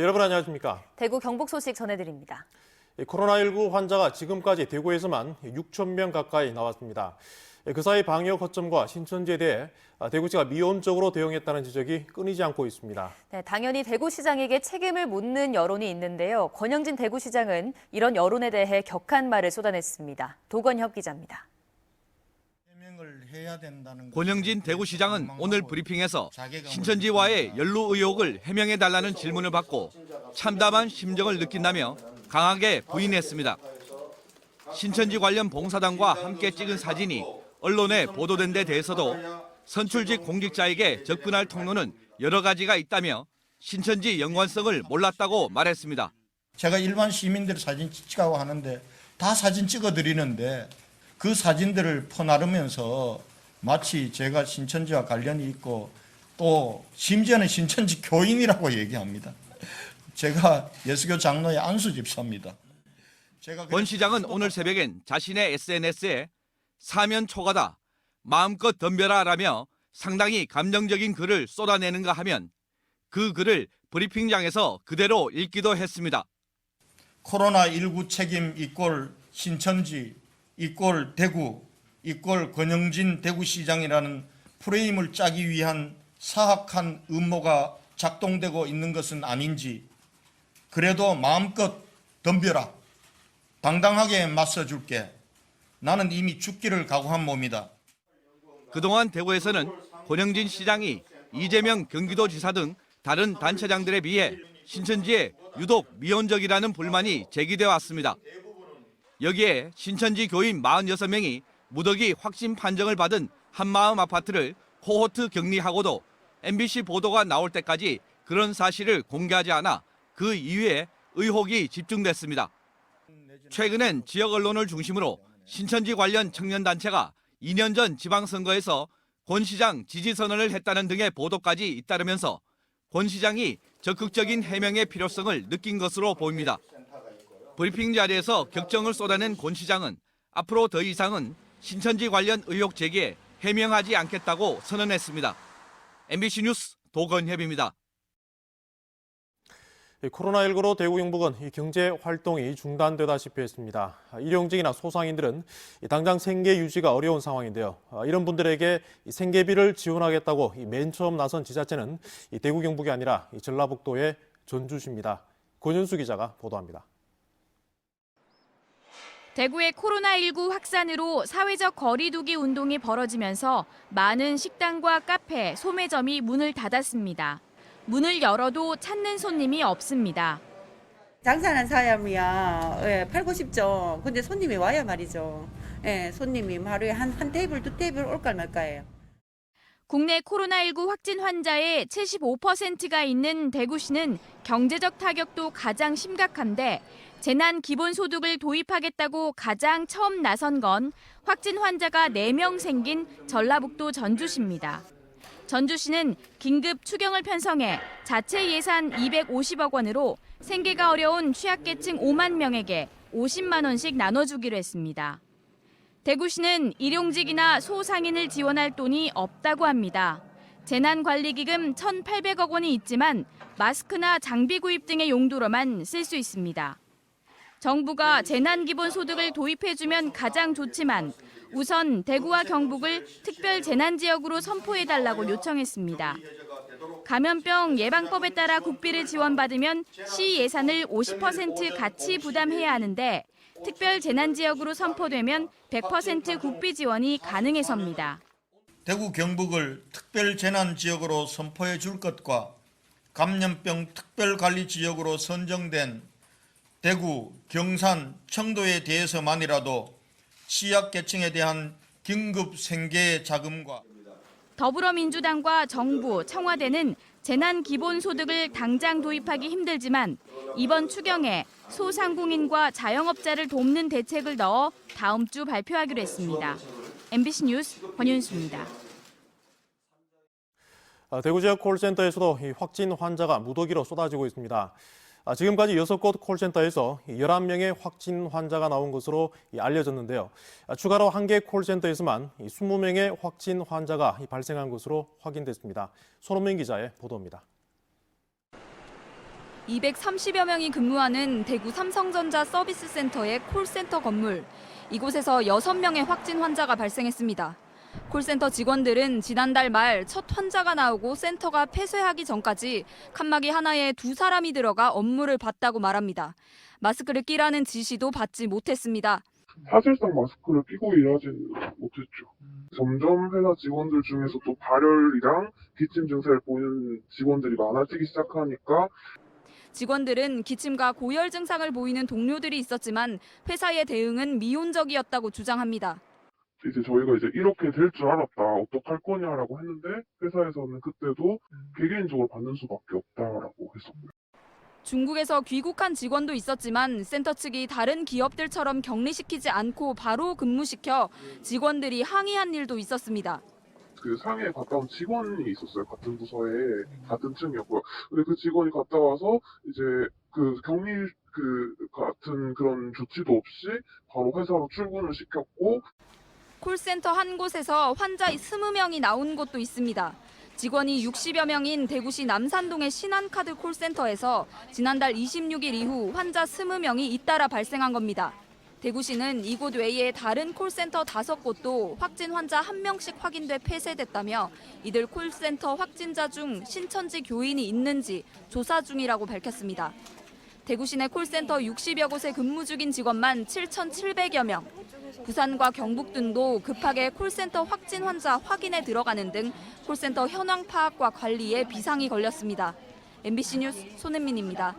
여러분 안녕하십니까? 대구 경북 소식 전해드립니다. 코로나19 환자가 지금까지 대구에서만 6천 명 가까이 나왔습니다. 그 사이 방역 허점과 신천지에 대해 대구시가 미온적으로 대응했다는 지적이 끊이지 않고 있습니다. 네, 당연히 대구시장에게 책임을 묻는 여론이 있는데요. 권영진 대구시장은 이런 여론에 대해 격한 말을 쏟아냈습니다. 도건협 기자입니다. 권영진 대구시장은 오늘 브리핑에서 신천지와의 연루 의혹을 해명해달라는 질문을 받고 참담한 심정을 느낀다며 강하게 부인했습니다. 신천지 관련 봉사단과 함께 찍은 사진이 언론에 보도된 데 대해서도 선출직 공직자에게 접근할 통로는 여러 가지가 있다며 신천지 연관성을 몰랐다고 말했습니다. 제가 일반 시민들 사진 찍자고 하는데 다 사진 찍어드리는데 그 사진들을 퍼나르면서 마치 제가 신천지와 관련이 있고 또 심지어는 신천지 교인이라고 얘기합니다. 제가 예수교 장로의 안수 집사입니다. 권 시장은 오늘 새벽엔 자신의 SNS에 사면 초과다, 마음껏 덤벼라라며 상당히 감정적인 글을 쏟아내는가 하면 그 글을 브리핑장에서 그대로 읽기도 했습니다. 코로나19 책임 이꼴 신천지 이꼴 대구 이꼴 권영진 대구시장이라는 프레임을 짜기 위한 사악한 음모가 작동되고 있는 것은 아닌지 그래도 마음껏 덤벼라. 당당하게 맞서줄게. 나는 이미 죽기를 각오한 몸이다. 그동안 대구에서는 권영진 시장이 이재명 경기도지사 등 다른 단체장들에 비해 신천지에 유독 미온적이라는 불만이 제기되어 왔습니다. 여기에 신천지 교인 46명이 무더기 확진 판정을 받은 한마음 아파트를 코호트 격리하고도 MBC 보도가 나올 때까지 그런 사실을 공개하지 않아 그 이유에 의혹이 집중됐습니다. 최근엔 지역 언론을 중심으로 신천지 관련 청년단체가 2년 전 지방선거에서 권 시장 지지 선언을 했다는 등의 보도까지 잇따르면서 권 시장이 적극적인 해명의 필요성을 느낀 것으로 보입니다. 브리핑 자리에서 격정을 쏟아낸 권 시장은 앞으로 더 이상은 신천지 관련 의혹 제기에 해명하지 않겠다고 선언했습니다. MBC 뉴스 도건협입니다. 코로나19로 대구 경북은 경제 활동이 중단되다시피 했습니다. 일용직이나 소상인들은 당장 생계 유지가 어려운 상황인데요. 이런 분들에게 생계비를 지원하겠다고 맨 처음 나선 지자체는 대구 경북이 아니라 전라북도의 전주시입니다. 권현수 기자가 보도합니다. 대구의 코로나19 확산으로 사회적 거리 두기 운동이 벌어지면서 많은 식당과 카페, 소매점이 문을 닫았습니다. 문을 열어도 찾는 손님이 없습니다. 장사하는 사람이야 팔고 싶죠. 근데 손님이 와야 말이죠. 손님이 하루에 한 테이블, 두 테이블 올까 말까예요. 국내 코로나19 확진 환자의 75%가 있는 대구시는 경제적 타격도 가장 심각한데 재난 기본소득을 도입하겠다고 가장 처음 나선 건 확진 환자가 4명 생긴 전라북도 전주시입니다. 전주시는 긴급 추경을 편성해 자체 예산 250억 원으로 생계가 어려운 취약계층 5만 명에게 50만 원씩 나눠주기로 했습니다. 대구시는 일용직이나 소상인을 지원할 돈이 없다고 합니다. 재난관리기금 1,800억 원이 있지만 마스크나 장비 구입 등의 용도로만 쓸 수 있습니다. 정부가 재난기본소득을 도입해주면 가장 좋지만 우선 대구와 경북을 특별 재난지역으로 선포해달라고 요청했습니다. 감염병 예방법에 따라 국비를 지원받으면 시 예산을 50% 같이 부담해야 하는데 특별 재난지역으로 선포되면 100% 국비 지원이 가능해서입니다. 대구 경북을 특별 재난지역으로 선포해 줄 것과 감염병 특별관리지역으로 선정된 대구, 경산, 청도에 대해서만이라도 취약계층에 대한 긴급 생계 자금과 더불어민주당과 정부, 청와대는 재난기본소득을 당장 도입하기 힘들지만 이번 추경에 소상공인과 자영업자를 돕는 대책을 넣어 다음 주 발표하기로 했습니다. MBC 뉴스 권윤수입니다. 대구 지역 콜센터에서도 확진 환자가 무더기로 쏟아지고 있습니다. 지금까지 6곳 콜센터에서 11명의 확진 환자가 나온 것으로 알려졌는데요. 추가로 한 개 콜센터에서만 20명의 확진 환자가 발생한 것으로 확인됐습니다. 손원민 기자의 보도입니다. 230여 명이 근무하는 대구 삼성전자 서비스센터의 콜센터 건물. 이곳에서 6명의 확진 환자가 발생했습니다. 콜센터 직원들은 지난달 말 첫 환자가 나오고 센터가 폐쇄하기 전까지 칸막이 하나에 2사람이 들어가 업무를 봤다고 말합니다. 마스크를 끼라는 지시도 받지 못했습니다. 사실상 마스크를 끼고 일하지는 못했죠. 점점 회사 직원들 중에서 또 발열이랑 기침 증세를 보이는 직원들이 많아지기 시작하니까 직원들은 기침과 고열 증상을 보이는 동료들이 있었지만 회사의 대응은 미온적이었다고 주장합니다. 이제 저희가 이제 이렇게 될 줄 알았다, 어떡할 거냐라고 했는데 회사에서는 그때도 개개인적으로 받는 수밖에 없다라고 했었고요. 중국에서 귀국한 직원도 있었지만 센터 측이 다른 기업들처럼 격리시키지 않고 바로 근무시켜 직원들이 항의한 일도 있었습니다. 그 상해에 갔다 온 직원이 있었어요. 같은 부서에 같은 층이었고요. 근데 그 직원이 갔다 와서 이제 그 격리 같은 그런 조치도 없이 바로 회사로 출근을 시켰고. 콜센터 한 곳에서 환자 20명이 나온 곳도 있습니다. 직원이 60여 명인 대구시 남산동의 신한카드 콜센터에서 지난달 26일 이후 환자 20명이 잇따라 발생한 겁니다. 대구시는 이곳 외에 다른 콜센터 5곳도 확진 환자 1명씩 확인돼 폐쇄됐다며 이들 콜센터 확진자 중 신천지 교인이 있는지 조사 중이라고 밝혔습니다. 대구시 내 콜센터 60여 곳에 근무 중인 직원만 7,700여 명. 부산과 경북 등도 급하게 콜센터 확진 환자 확인에 들어가는 등 콜센터 현황 파악과 관리에 비상이 걸렸습니다. MBC 뉴스 손은민입니다.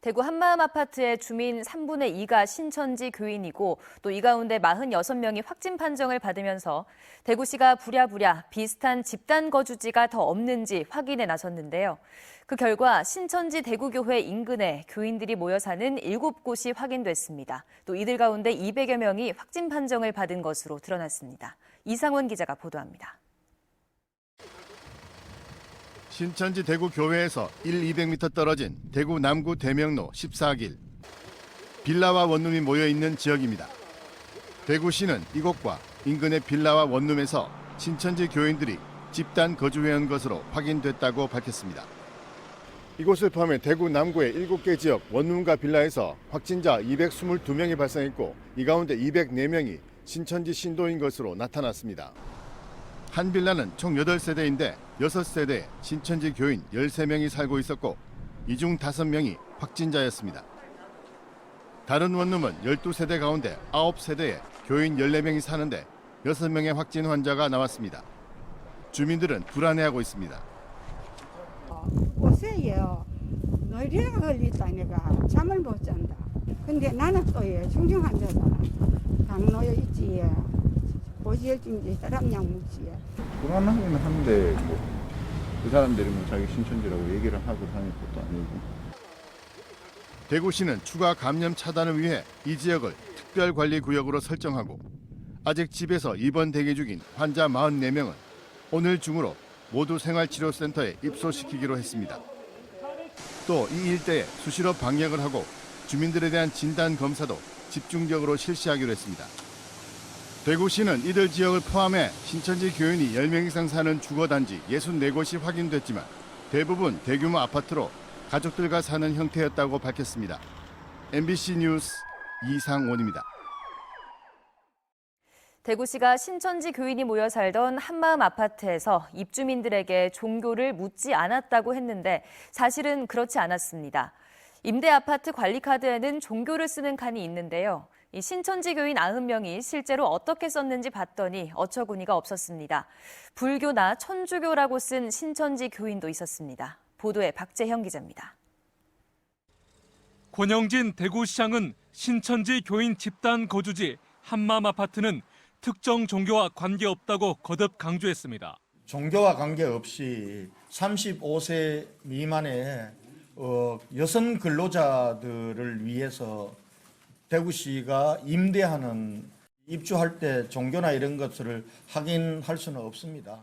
대구 한마음 아파트의 주민 3분의 2가 신천지 교인이고 또 이 가운데 46명이 확진 판정을 받으면서 대구시가 부랴부랴 비슷한 집단 거주지가 더 없는지 확인에 나섰는데요. 그 결과 신천지 대구교회 인근에 교인들이 모여 사는 7곳이 확인됐습니다. 또 이들 가운데 200여 명이 확진 판정을 받은 것으로 드러났습니다. 이상원 기자가 보도합니다. 신천지 대구교회에서 200m 떨어진 대구 남구 대명로 14길. 빌라와 원룸이 모여있는 지역입니다. 대구시는 이곳과 인근의 빌라와 원룸에서 신천지 교인들이 집단 거주해온 것으로 확인됐다고 밝혔습니다. 이곳을 포함해 대구 남구의 7개 지역 원룸과 빌라에서 확진자 222명이 발생했고 이 가운데 204명이 신천지 신도인 것으로 나타났습니다. 한 빌라는 총 8세대인데 6세대에 신천지 교인 13명이 살고 있었고 이 중 5명이 확진자였습니다. 다른 원룸은 12세대 가운데 9세대에 교인 14명이 사는데 6명의 확진 환자가 나왔습니다. 주민들은 불안해하고 있습니다. 오세요. 뇌리가 걸렸다 내가 잠을 못 잔다. 근데 나는 또 중증 환자다. 당뇨 있지. 고지혈증제 혈압약 먹지. 불안하긴 한데 그 사람들이 자기 신천지라고 얘기를 하고 다닐 것도 아니고. 대구시는 추가 감염 차단을 위해 이 지역을 특별관리구역으로 설정하고 아직 집에서 입원 대기 중인 환자 44명은 오늘 중으로 모두 생활치료센터에 입소시키기로 했습니다. 또 이 일대에 수시로 방역을 하고 주민들에 대한 진단 검사도 집중적으로 실시하기로 했습니다. 대구시는 이들 지역을 포함해 신천지 교인이 10명 이상 사는 주거단지 64곳이 확인됐지만 대부분 대규모 아파트로 가족들과 사는 형태였다고 밝혔습니다. MBC 뉴스 이상원입니다. 대구시가 신천지 교인이 모여 살던 한마음 아파트에서 입주민들에게 종교를 묻지 않았다고 했는데 사실은 그렇지 않았습니다. 임대 아파트 관리카드에는 종교를 쓰는 칸이 있는데요. 이 신천지 교인 90명이 실제로 어떻게 썼는지 봤더니 어처구니가 없었습니다. 불교나 천주교라고 쓴 신천지 교인도 있었습니다. 보도에 박재형 기자입니다. 권영진 대구시장은 신천지 교인 집단 거주지 한마음 아파트는 특정 종교와 관계없다고 거듭 강조했습니다. 종교와 관계없이 35세 미만의 여성 근로자들을 위해서 대구시가 임대하는 입주할 때 종교나 이런 것들을 확인할 수는 없습니다.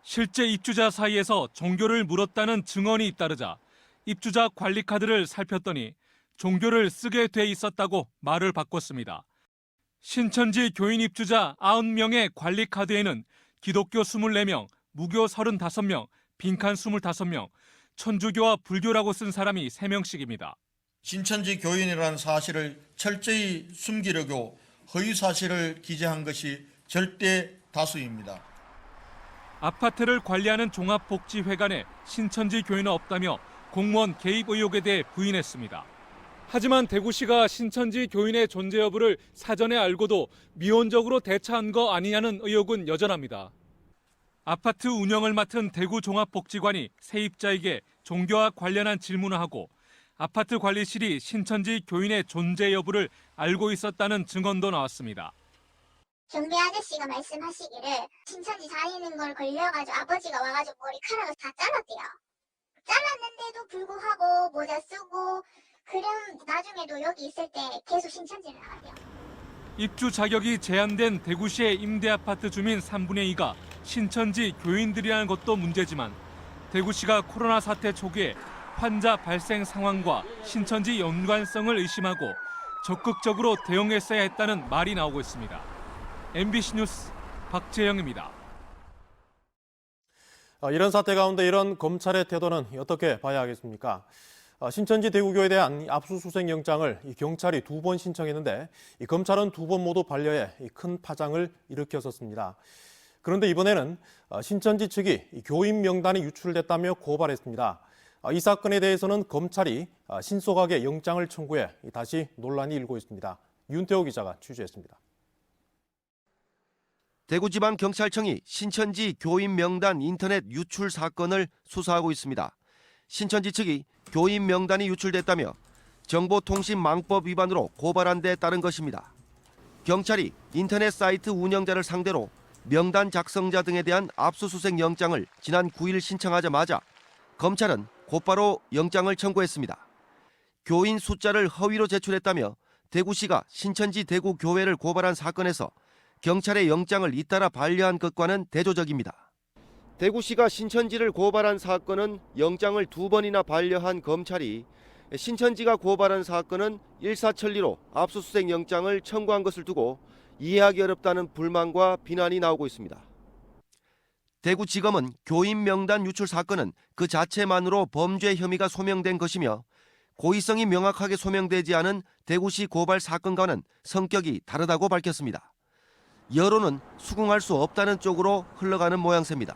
실제 입주자 사이에서 종교를 물었다는 증언이 잇따르자 입주자 관리카드를 살폈더니 종교를 쓰게 돼 있었다고 말을 바꿨습니다. 신천지 교인 입주자 90명의 관리카드에는 기독교 24명, 무교 35명, 빈칸 25명, 천주교와 불교라고 쓴 사람이 3명씩입니다. 신천지 교인이라는 사실을 철저히 숨기려고 허위 사실을 기재한 것이 절대 다수입니다. 아파트를 관리하는 종합복지회관에 신천지 교인은 없다며 공무원 개입 의혹에 대해 부인했습니다. 하지만 대구시가 신천지 교인의 존재 여부를 사전에 알고도 미온적으로 대처한 거 아니냐는 의혹은 여전합니다. 아파트 운영을 맡은 대구종합복지관이 세입자에게 종교와 관련한 질문을 하고 아파트 관리실이 신천지 교인의 존재 여부를 알고 있었다는 증언도 나왔습니다. 경비 아저씨가 말씀하시기를 신천지 다니는 걸 걸려가지고 아버지가 와가지고 머리카락을 다 잘랐대요. 잘랐는데도 불구하고 모자 쓰고 그럼 나중에도 여기 있을 때 계속 신천지를 나가대요. 입주 자격이 제한된 대구시의 임대아파트 주민 3분의 2가 신천지 교인들이라는 것도 문제지만 대구시가 코로나 사태 초기에 환자 발생 상황과 신천지 연관성을 의심하고 적극적으로 대응했어야 했다는 말이 나오고 있습니다. MBC 뉴스 박재영입니다. 이런 사태 가운데 이런 검찰의 태도는 어떻게 봐야 하겠습니까? 신천지 대구교에 대한 압수수색 영장을 경찰이 2번 신청했는데 검찰은 2번 모두 반려해 큰 파장을 일으켰었습니다. 그런데 이번에는 신천지 측이 교인 명단이 유출됐다며 고발했습니다. 이 사건에 대해서는 검찰이 신속하게 영장을 청구해 다시 논란이 일고 있습니다. 윤태호 기자가 취재했습니다. 대구지방경찰청이 신천지 교인 명단 인터넷 유출 사건을 수사하고 있습니다. 신천지 측이 교인 명단이 유출됐다며 정보통신망법 위반으로 고발한 데 따른 것입니다. 경찰이 인터넷 사이트 운영자를 상대로 명단 작성자 등에 대한 압수수색 영장을 지난 9일 신청하자마자 검찰은 곧바로 영장을 청구했습니다. 교인 숫자를 허위로 제출했다며 대구시가 신천지 대구교회를 고발한 사건에서 경찰의 영장을 잇따라 반려한 것과는 대조적입니다. 대구시가 신천지를 고발한 사건은 영장을 2번이나 반려한 검찰이 신천지가 고발한 사건은 일사천리로 압수수색 영장을 청구한 것을 두고 이해하기 어렵다는 불만과 비난이 나오고 있습니다. 대구지검은 교인 명단 유출 사건은 그 자체만으로 범죄 혐의가 소명된 것이며 고의성이 명확하게 소명되지 않은 대구시 고발 사건과는 성격이 다르다고 밝혔습니다. 여론은 수긍할 수 없다는 쪽으로 흘러가는 모양새입니다.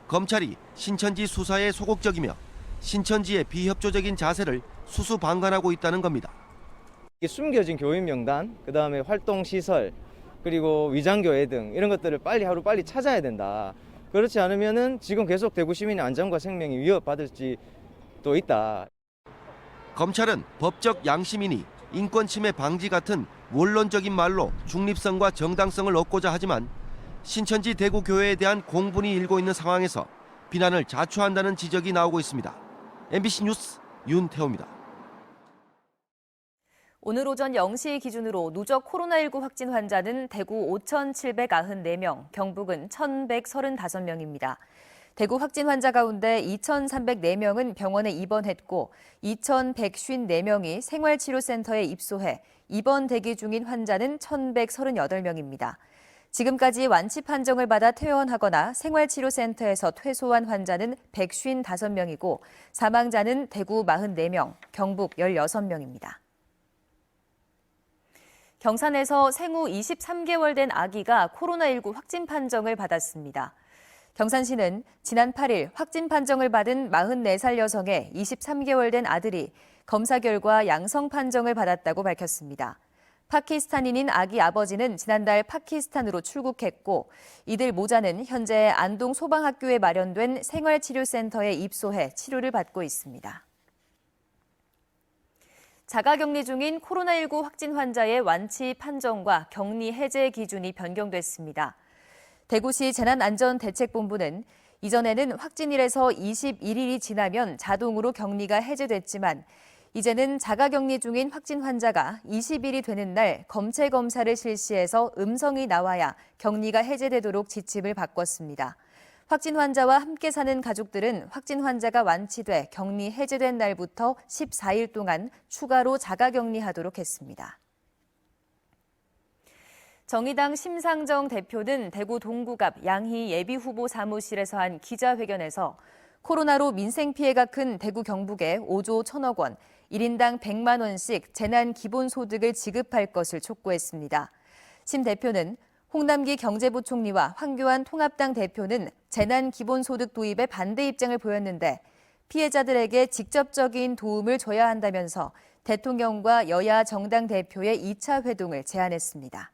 검찰이 신천지 수사에 소극적이며 신천지의 비협조적인 자세를 수수방관하고 있다는 겁니다. 숨겨진 교인 명단, 그다음에 활동 시설, 그리고 위장교회 등 이런 것들을 하루빨리 찾아야 된다. 그렇지 않으면은 지금 계속 대구 시민의 안전과 생명이 위협받을 수도 있다. 검찰은 법적 양심이니 인권 침해 방지 같은 원론적인 말로 중립성과 정당성을 얻고자 하지만 신천지 대구교회에 대한 공분이 일고 있는 상황에서 비난을 자초한다는 지적이 나오고 있습니다. MBC 뉴스 윤태호입니다. 오늘 오전 0시 기준으로 누적 코로나19 확진 환자는 대구 5,794명, 경북은 1,135명입니다. 대구 확진 환자 가운데 2,304명은 병원에 입원했고 2,154명이 생활치료센터에 입소해 입원 대기 중인 환자는 1,138명입니다. 지금까지 완치 판정을 받아 퇴원하거나 생활치료센터에서 퇴소한 환자는 155명이고 사망자는 대구 44명, 경북 16명입니다. 경산에서 생후 23개월 된 아기가 코로나19 확진 판정을 받았습니다. 경산시는 지난 8일 확진 판정을 받은 44살 여성의 23개월 된 아들이 검사 결과 양성 판정을 받았다고 밝혔습니다. 파키스탄인인 아기 아버지는 지난달 파키스탄으로 출국했고 이들 모자는 현재 안동 소방학교에 마련된 생활치료센터에 입소해 치료를 받고 있습니다. 자가격리 중인 코로나19 확진 환자의 완치 판정과 격리 해제 기준이 변경됐습니다. 대구시 재난안전대책본부는 이전에는 확진일에서 21일이 지나면 자동으로 격리가 해제됐지만 이제는 자가격리 중인 확진 환자가 20일이 되는 날 검체 검사를 실시해서 음성이 나와야 격리가 해제되도록 지침을 바꿨습니다. 확진 환자와 함께 사는 가족들은 확진 환자가 완치돼 격리 해제된 날부터 14일 동안 추가로 자가격리하도록 했습니다. 정의당 심상정 대표는 대구 동구갑 양희 예비후보 사무실에서 한 기자회견에서 코로나로 민생 피해가 큰 대구 경북에 5조 1천억 원, 1인당 100만 원씩 재난 기본소득을 지급할 것을 촉구했습니다. 심 대표는 홍남기 경제부총리와 황교안 통합당 대표는 재난 기본소득 도입에 반대 입장을 보였는데 피해자들에게 직접적인 도움을 줘야 한다면서 대통령과 여야 정당 대표의 2차 회동을 제안했습니다.